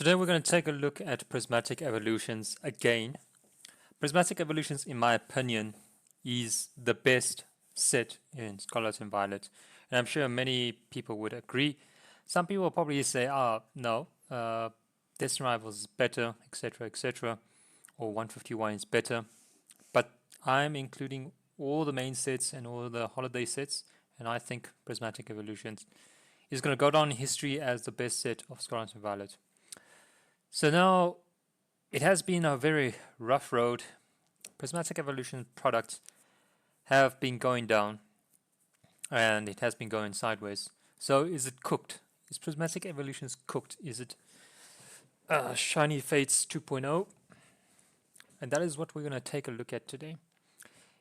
Today we're going to take a look at Prismatic Evolutions again. Prismatic Evolutions, in my opinion, is the best set in Scarlet and Violet. And I'm sure many people would agree. Some people will probably say, no, Destiny Rivals is better, etc., etc., or 151 is better. But I'm including all the main sets and all the holiday sets, and I think Prismatic Evolutions is going to go down in history as the best set of Scarlet and Violet. So now, it has been a very rough road. Prismatic Evolution products have been going down, and it has been going sideways. So is it cooked? Is Prismatic Evolutions cooked? Is it Shiny Fates 2.0? And that is what we're going to take a look at today.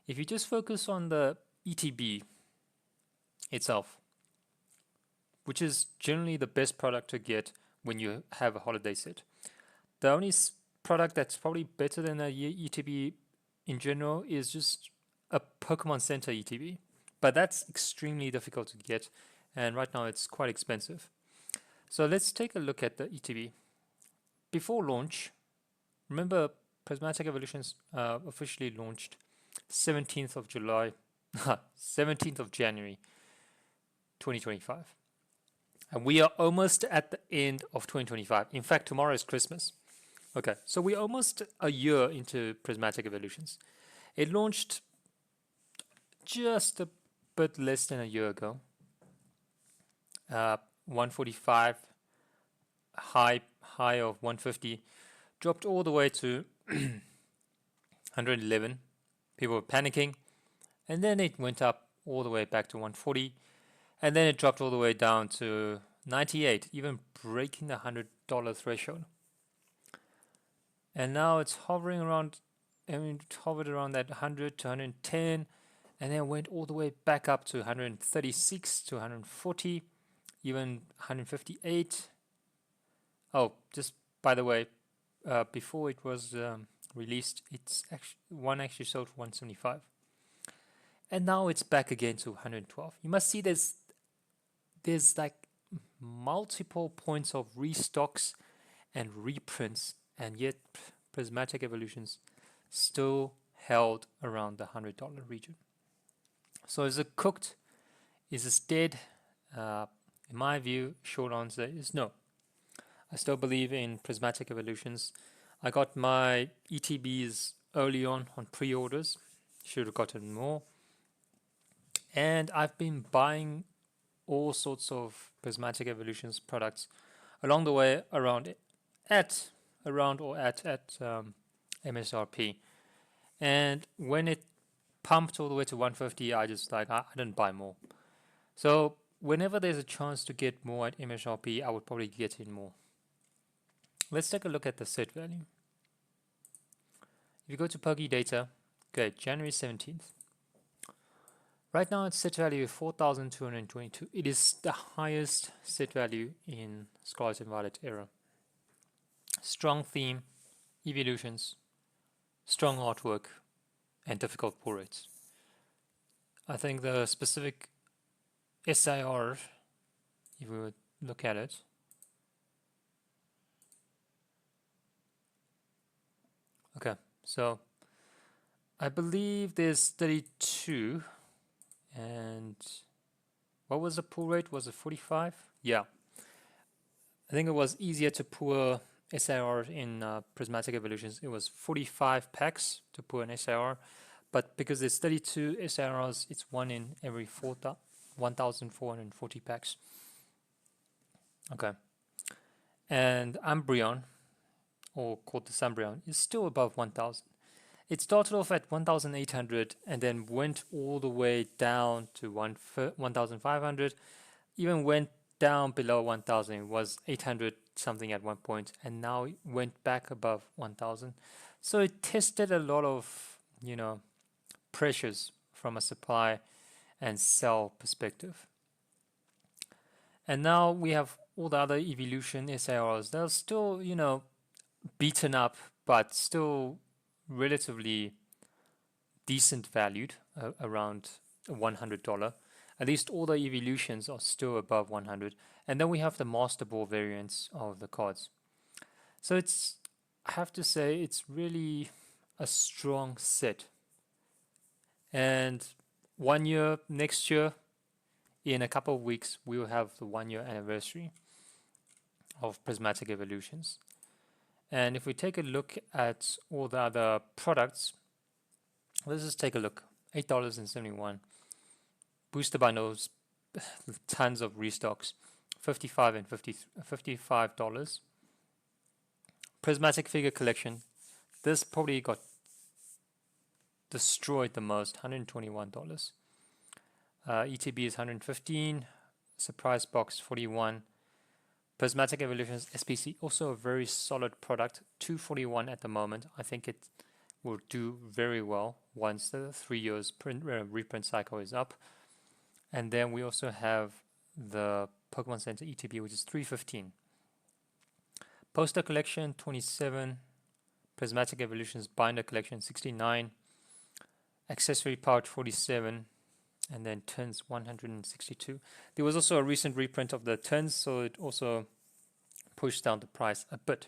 If you just focus on the ETB itself, which is generally the best product to get when you have a holiday set. The only product that's probably better than a ETB in general is just a Pokemon Center ETB. But that's extremely difficult to get, and right now it's quite expensive. So let's take a look at the ETB. Before launch, remember Prismatic Evolutions officially launched 17th of July, 17th of January 2025. And we are almost at the end of 2025. In fact, tomorrow is Christmas. Okay, so we're almost a year into Prismatic Evolutions. It launched just a bit less than a year ago. 145, high of 150, dropped all the way to 111. People were panicking, and then it went up all the way back to 140. And then it dropped all the way down to 98, even breaking the $100 threshold. And now it's hovering around, it hovered around that 100 to 110, and then went all the way back up to 136 to 140, even 158. Oh, just by the way, before it was released, one actually sold for 175. And now it's back again to 112. You must see there's like multiple points of restocks and reprints, and yet Prismatic Evolutions still held around the $100 region. So is it cooked? Is it dead? In my view, short answer is no. I still believe in Prismatic Evolutions. I got my ETBs early on pre-orders. Should have gotten more. And I've been buying all sorts of Prismatic Evolutions products along the way around MSRP. And when it pumped all the way to 150, I didn't buy more. So whenever there's a chance to get more at MSRP, I would probably get in more. Let's take a look at the set value. If you go to Poké Data, okay, January 17th. Right now, its set value is 4,222. It is the highest set value in Scarlet and Violet era. Strong theme, evolutions, strong artwork, and difficult pull rates. I think the specific SIR, if we would look at it, okay, so I believe there's 32. And what was the pull rate? Was it 45? Yeah. I think it was easier to pull SIR in Prismatic Evolutions. It was 45 packs to pull an SIR. But because there's 32 SIRs, it's one in every 1,440 packs. Okay. And Umbreon, or called the Umbreon, is still above 1,000. It started off at 1,800 and then went all the way down to 1,500, even went down below 1,000. It was 800 something at one point, and now it went back above 1,000. So it tested a lot of, pressures from a supply and sell perspective. And now we have all the other evolution SIRs. They're still, beaten up, but still relatively decent valued, around $100. At least all the evolutions are still above 100. And then we have the Master Ball variants of the cards. So I have to say, it's really a strong set. And 1 year, next year, in a couple of weeks, we will have the 1 year anniversary of Prismatic Evolutions. And if we take a look at all the other products, let's just take a look. $8.71. Booster bundles, tons of restocks. $55. Prismatic figure collection. This probably got destroyed the most, $121. ETB is $115. Surprise box, $41. Prismatic Evolutions SPC, also a very solid product, $241 at the moment. I think it will do very well once the 3 years reprint cycle is up. And then we also have the Pokemon Center ETB, which is $315. Poster collection, $27. Prismatic Evolutions binder collection, $69. Accessory pouch, $47. And then turns, $162. There was also a recent reprint of the turns, so it also pushed down the price a bit.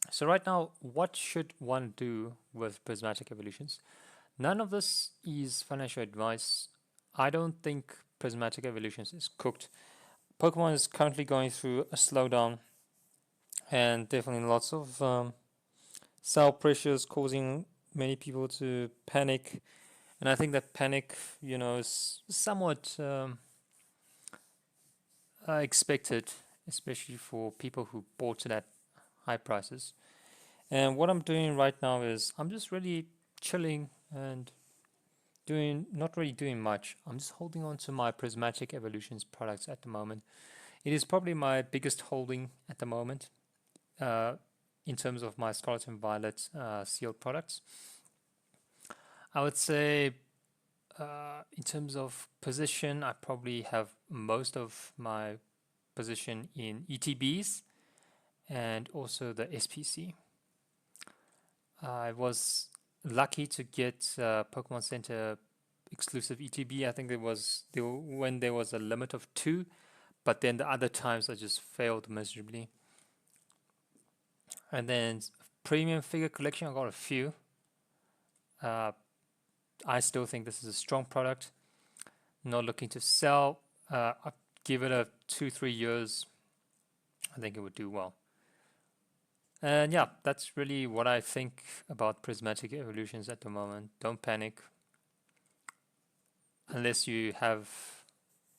So right now, what should one do with Prismatic Evolutions? None of this is financial advice. I don't think Prismatic Evolutions is cooked. Pokemon is currently going through a slowdown, and definitely lots of sell pressures causing many people to panic. And I think that panic, is somewhat expected, especially for people who bought it at high prices. And what I'm doing right now is I'm just really chilling and not really doing much. I'm just holding on to my Prismatic Evolutions products at the moment. It is probably my biggest holding at the moment in terms of my Scarlet and Violet sealed products. I would say in terms of position, I probably have most of my position in ETBs and also the SPC. I was lucky to get Pokemon Center exclusive ETB. I think when there was a limit of 2, but then the other times I just failed miserably. And then premium figure collection, I got a few. I still think this is a strong product. Not looking to sell. I'll give it a 2-3 years. I think it would do well. And yeah, that's really what I think about Prismatic Evolutions at the moment. Don't panic. Unless you have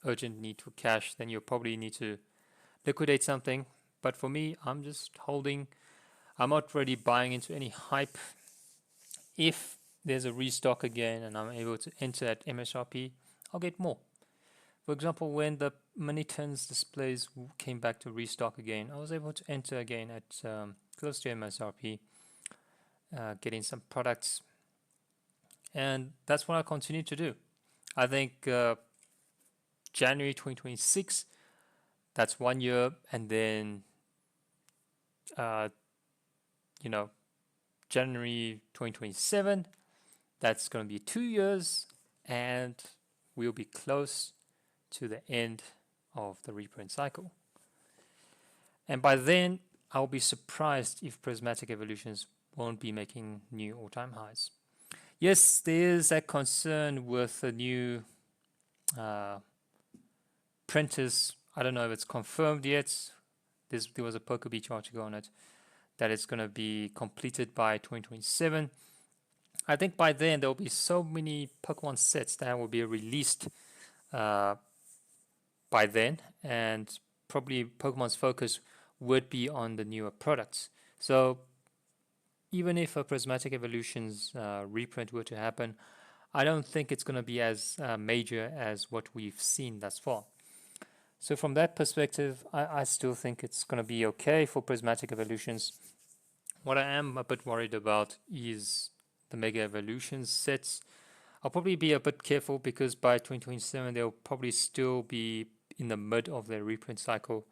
urgent need for cash, then you'll probably need to liquidate something. But for me, I'm just holding. I'm not really buying into any hype. If there's a restock again and I'm able to enter at MSRP, I'll get more. For example, when the mini turns displays came back to restock again, I was able to enter again at close to MSRP, getting some products. And that's what I continue to do. I think January 2026, that's 1 year, and then January 2027, that's going to be 2 years, and we'll be close to the end of the reprint cycle. And by then, I'll be surprised if Prismatic Evolutions won't be making new all-time highs. Yes, there is that concern with the new printers. I don't know if it's confirmed yet. There was a PokeBeach article on it that it's going to be completed by 2027. I think by then there will be so many Pokemon sets that will be released by then, and probably Pokemon's focus would be on the newer products. So even if a Prismatic Evolutions reprint were to happen, I don't think it's going to be as major as what we've seen thus far. So from that perspective, I still think it's going to be okay for Prismatic Evolutions. What I am a bit worried about is the Mega Evolutions sets. I'll probably be a bit careful because by 2027 they'll probably still be in the mid of their reprint cycle.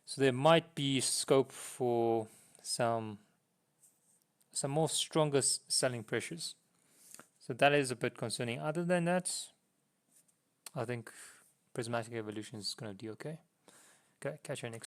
So there might be scope for some more stronger selling pressures. So that is a bit concerning. Other than that, I think Prismatic Evolution is going to do okay. Okay, catch you next.